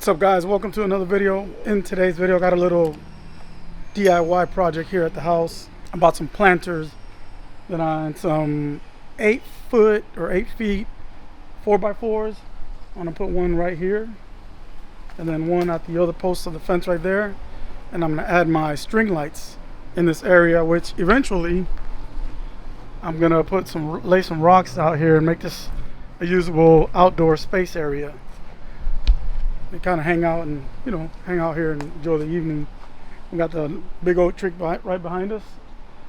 What's up, guys? Welcome to another video. In today's video I got a little DIY project here at the house. I bought some planters and some 8-foot or 8 feet 4x4s. I'm gonna put one right here and then one at the other post of the fence right there, and I'm gonna add my string lights in this area, which eventually I'm gonna lay some rocks out here and make this a usable outdoor space area. They kind of hang out and hang out here and enjoy the evening. We got the big oak tree right behind us,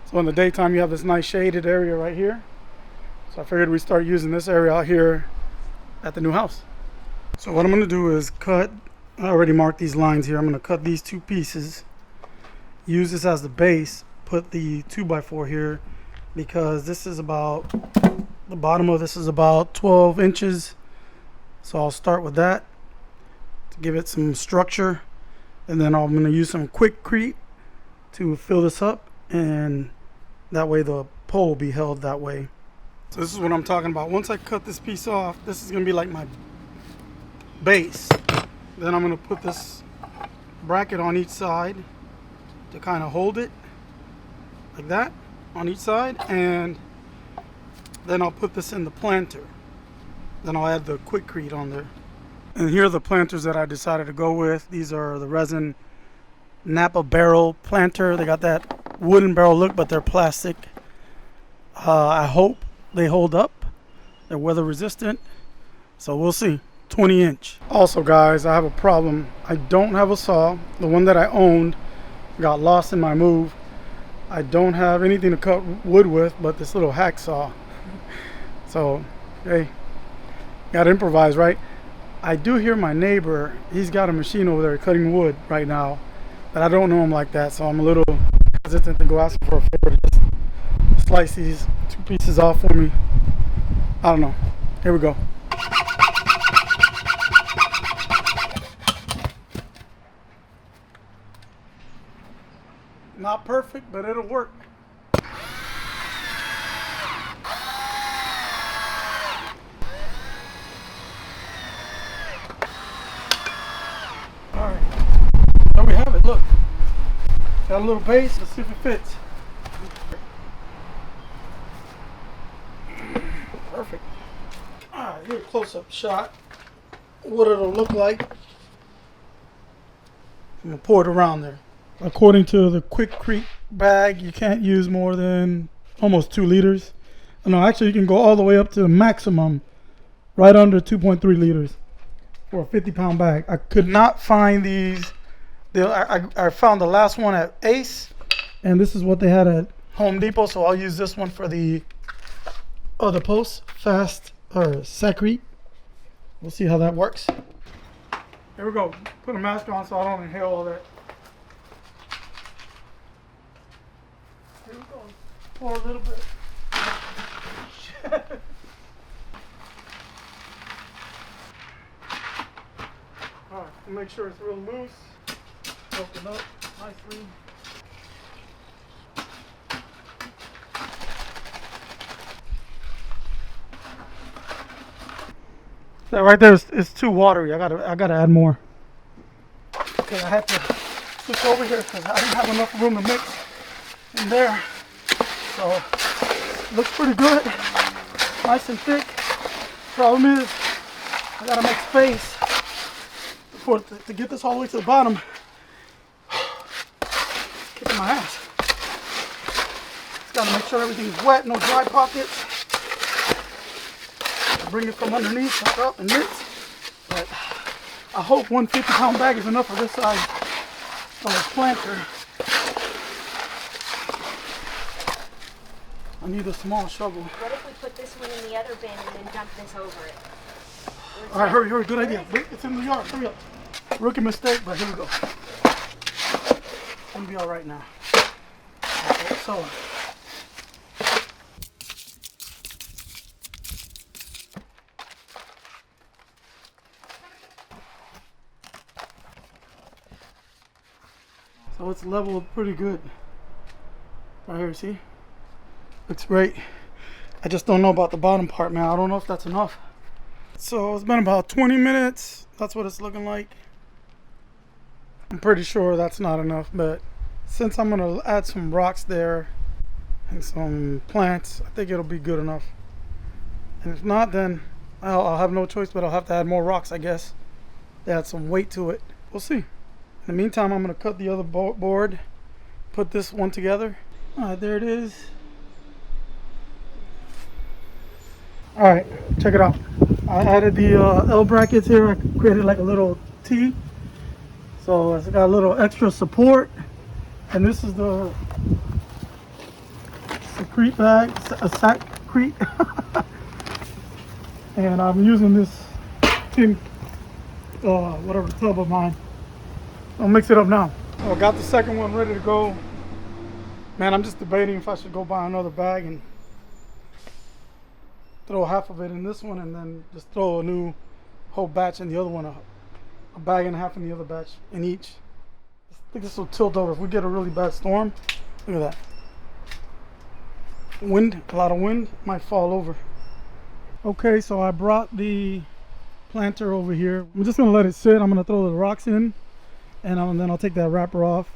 so in the daytime you have this nice shaded area right here. So I figured we'd start using this area out here at the new house. So what I'm going to do is cut, I already marked these lines here. I'm going to cut these two pieces, use this as the base, put the 2x4 here, because this is about, the bottom of this is about 12 inches. So I'll start with that to give it some structure, and then I'm going to use some quickcrete to fill this up, and that way the pole will be held that way. So this is what I'm talking about. Once I cut this piece off, this is going to be like my base. Then I'm going to put this bracket on each side to kind of hold it like that on each side, and then I'll put this in the planter. Then I'll add the quickcrete on there. And here are the planters that I decided to go with. These are the resin Napa barrel planter. They got that wooden barrel look, but they're plastic. I hope they hold up. They're weather resistant, so we'll see. 20-inch. Also, guys, I have a problem. I don't have a saw. The one that I owned got lost in my move. I don't have anything to cut wood with but this little hacksaw. So, hey, gotta improvise, right? I do hear my neighbor, he's got a machine over there cutting wood right now, but I don't know him like that, so I'm a little hesitant to go ask him for a favor to just slice these two pieces off for me. I don't know. Here we go. Not perfect, but it'll work. There we have it. Look, got a little base. Let's see if it fits. Perfect. Alright, here's a close-up shot what it'll look like. I'm gonna pour it around there. According to the quickcrete bag, you can't use more than almost 2 liters. No, actually you can go all the way up to the maximum, right under 2.3 liters for a 50-pound bag. I could not find these. I found the last one at Ace, and this is what they had at Home Depot, so I'll use this one for the other post, Sacrete. We'll see how that works. Here we go. Put a mask on so I don't inhale all that. Here we go. Pour a little bit. Alright, make sure it's real loose. Open up nicely. That right there is too watery. I gotta add more. Okay, I had to switch over here because I didn't have enough room to mix in there. So looks pretty good, nice and thick. Problem is, I gotta make space to get this all the way to the bottom. Kicking my ass. Just gotta make sure everything's wet, no dry pockets. Bring it from underneath, tuck up and mix. But I hope 150-pound bag is enough for this size of a planter. I need a small shovel. What if we put this one in the other bin and then dump this over it? All right, hurry, good idea. It's in the yard, hurry up. Rookie mistake, but here we go. It's gonna be all right now. Okay, so it's leveled pretty good. Right here, see? Looks great. I just don't know about the bottom part, man. I don't know if that's enough. So it's been about 20 minutes. That's what it's looking like. I'm pretty sure that's not enough, but since I'm gonna add some rocks there and some plants, I think it'll be good enough. And if not, then I'll have no choice, but I'll have to add more rocks, I guess, to add some weight to it. We'll see. In the meantime, I'm gonna cut the other board, put this one together. All right, there it is. All right, check it out. I added the L brackets here. I created like a little T, so it's got a little extra support. And this is the secrete bag, a sacrete. And I'm using this tin, whatever tub of mine. I'll mix it up now. So I got the second one ready to go. Man, I'm just debating if I should go buy another bag and throw half of it in this one and then just throw a new whole batch in the other one, a bag and a half in the other batch in each. I think this will tilt over if we get a really bad storm. Look at that. Wind, a lot of wind, might fall over. Okay, so I brought the planter over here. I'm just gonna let it sit. I'm gonna throw the rocks in and then I'll take that wrapper off.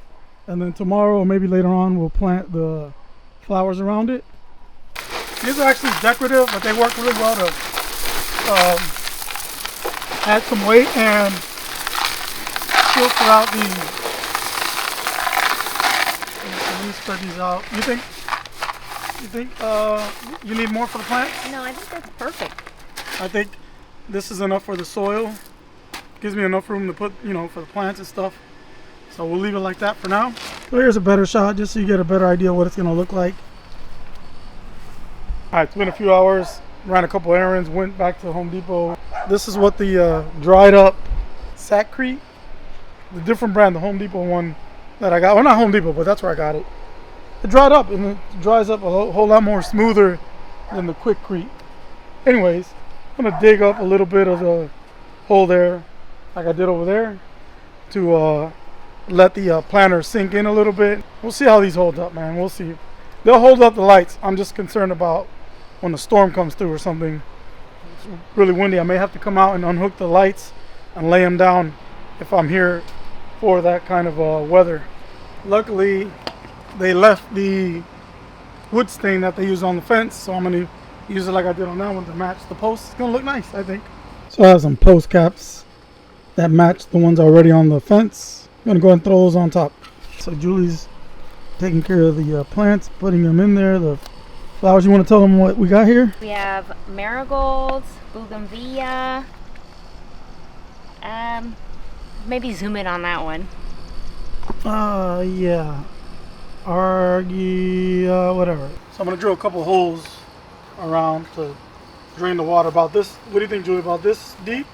And then tomorrow or maybe later on we'll plant the flowers around it. These are actually decorative, but they work really well to add some weight and filter out the. Let me spread these out. You think you need more for the plants? No, I think that's perfect. I think this is enough for the soil. Gives me enough room to put, for the plants and stuff. So we'll leave it like that for now. So here's a better shot, just so you get a better idea of what it's gonna look like. All right, it's been a few hours, ran a couple errands, went back to Home Depot. This is what the dried up Sacrete, the different brand, the Home Depot one that I got. Well, not Home Depot, but that's where I got it. It dried up and it dries up a whole lot more smoother than the Quickcrete. Anyways, I'm gonna dig up a little bit of the hole there, like I did over there, to let the planter sink in a little bit. We'll see how these hold up, man. We'll see. They'll hold up the lights. I'm just concerned about when the storm comes through or something. It's really windy. I may have to come out and unhook the lights and lay them down if I'm here for that kind of weather. Luckily, they left the wood stain that they use on the fence, so I'm going to use it like I did on that one to match the posts. It's going to look nice, I think. So I have some post caps that match the ones already on the fence. I'm going to go ahead and throw those on top. So Julie's taking care of the plants, putting them in there. The flowers, you want to tell them what we got here? We have marigolds, bougainvillea. Maybe zoom in on that one. Yeah. Whatever. So I'm going to drill a couple holes around to drain the water. About this, what do you think, Julie, about this deep?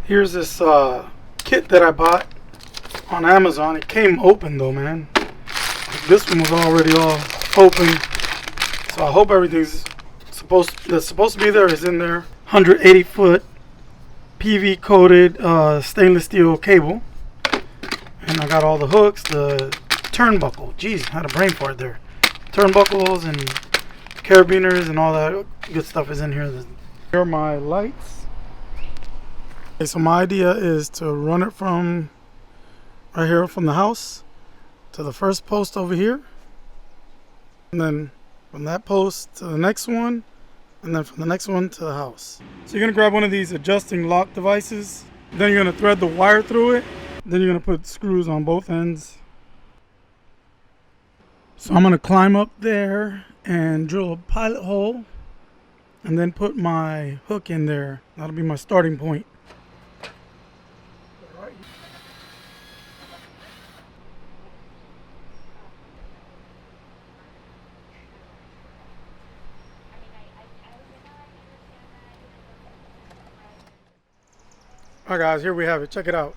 Here's this kit that I bought on Amazon. It came open though, man. This one was already all open, so I hope everything's supposed to be there is in there. 180 foot PV coated stainless steel cable, and I got all the hooks, the turnbuckle. Jeez, I had a brain fart there. Turnbuckles and carabiners and all that good stuff is in here. Here are my lights. Okay, so my idea is to run it from right here from the house to the first post over here, and then from that post to the next one, and then from the next one to the house. So you're gonna grab one of these adjusting lock devices, then you're gonna thread the wire through it, then you're gonna put screws on both ends. So I'm gonna climb up there and drill a pilot hole and then put my hook in there. That'll be my starting point. Alright guys, here we have it. Check it out.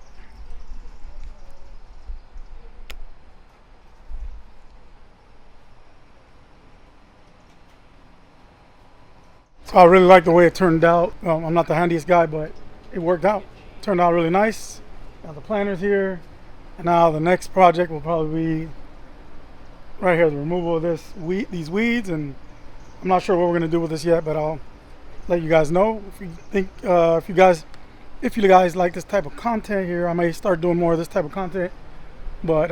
So I really like the way it turned out. I'm not the handiest guy, but it worked out. Turned out really nice. Got the planters here. And now the next project will probably be right here, the removal of these weeds and I'm not sure what we're gonna do with this yet, but I'll let you guys know. If you think, if you guys like this type of content here, I may start doing more of this type of content. But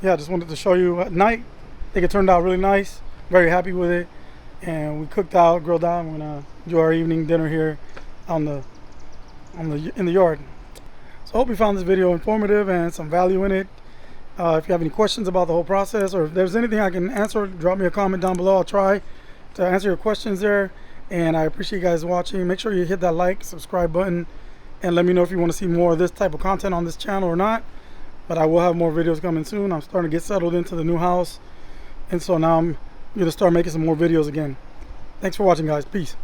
yeah, just wanted to show you at night. I think it turned out really nice. Very happy with it. And we cooked out, grilled out. I'm gonna do our evening dinner here in the yard. So I hope you found this video informative and some value in it. If you have any questions about the whole process, or if there's anything I can answer, drop me a comment down below. I'll try to answer your questions there. And I appreciate you guys watching. Make sure you hit that like, subscribe button, and let me know if you want to see more of this type of content on this channel or not. But I will have more videos coming soon. I'm starting to get settled into the new house, and so now I'm going to start making some more videos again. Thanks for watching, guys. Peace.